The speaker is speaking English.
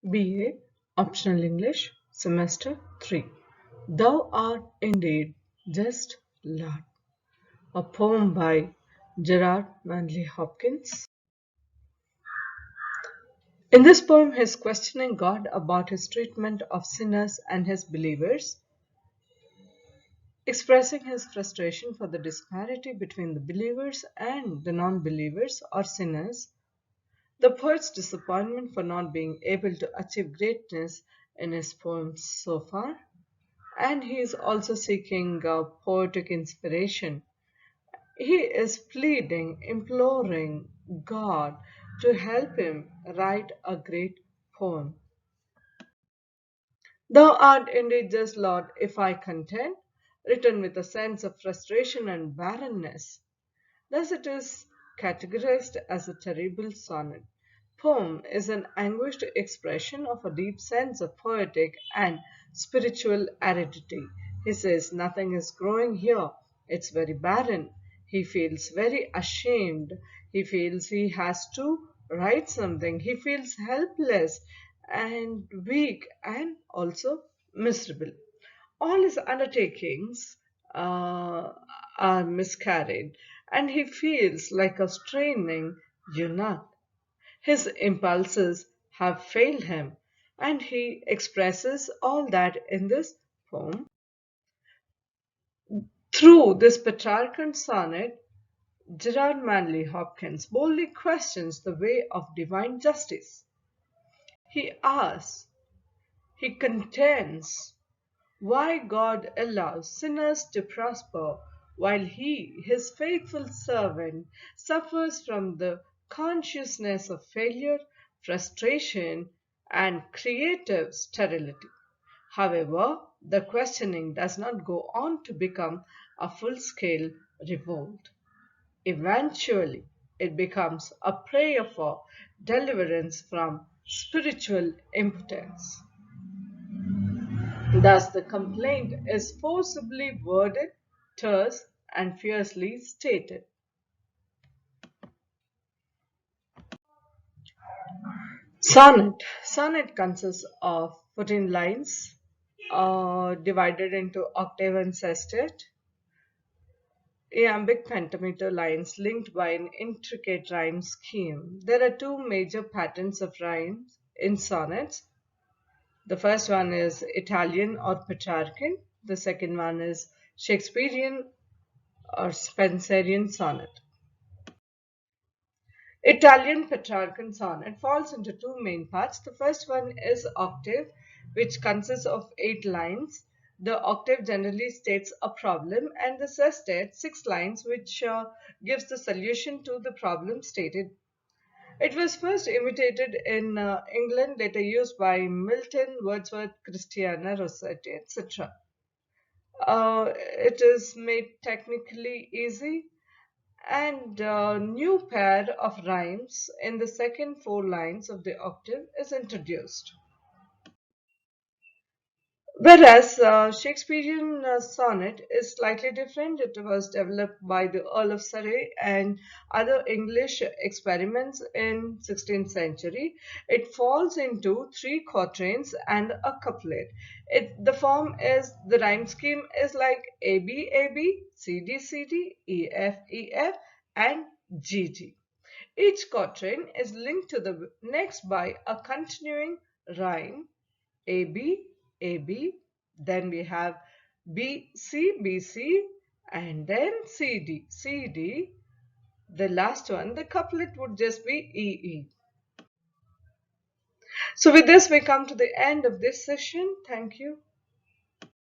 BA Optional English Semester 3. Thou art indeed just Lord. A poem by Gerard Manley Hopkins. In this poem, he is questioning God about his treatment of sinners and his believers, expressing his frustration for the disparity between the believers and the non-believers or sinners, the poet's disappointment for not being able to achieve greatness in his poems so far, and he is also seeking poetic inspiration. He is pleading, imploring God to help him write a great poem. Thou art indeed just, Lord, if I contend, written with a sense of frustration and barrenness. Thus it is categorized as a terrible sonnet. Poem is an anguished expression of a deep sense of poetic and spiritual aridity. He says nothing is growing here. It's very barren. He feels very ashamed. He feels he has to write something. He feels helpless and weak and also miserable. All his undertakings are miscarried, and he feels like a straining eunuch. His impulses have failed him, and he expresses all that in this poem. Through this Petrarchan sonnet, Gerard Manley Hopkins boldly questions the way of divine justice. He asks, he contends, why God allows sinners to prosper while he, his faithful servant, suffers from the consciousness of failure, frustration, and creative sterility. However, the questioning does not go on to become a full-scale revolt. Eventually, it becomes a prayer for deliverance from spiritual impotence. Thus, the complaint is forcibly worded, terse, and fiercely stated. Sonnet. Sonnet consists of 14 lines divided into octave and sestet, iambic pentameter lines linked by an intricate rhyme scheme. There are two major patterns of rhymes in sonnets. The first one is Italian or Petrarchan. The second one is Shakespearean or Spenserian sonnet. Italian Petrarchan sonnet falls into two main parts. The first one is octave, which consists of 8 lines. The octave generally states a problem, and the sestet 6 lines, which gives the solution to the problem stated. It was first imitated in England, later used by Milton, Wordsworth, Christiana Rossetti, etc. It is made technically easy, and a new pair of rhymes in the second 4 lines of the octave is introduced. Whereas Shakespearean sonnet is slightly different. It was developed by the Earl of Surrey and other English experiments in 16th century. It falls into 3 quatrains and a couplet. The rhyme scheme is like A B A B, C D C D, E F E F, and G G. Each quatrain is linked to the next by a continuing rhyme AB, AB, then we have BC, BC, and then CD, CD. The last one, the couplet would just be EE. So with this, we come to the end of this session. Thank you.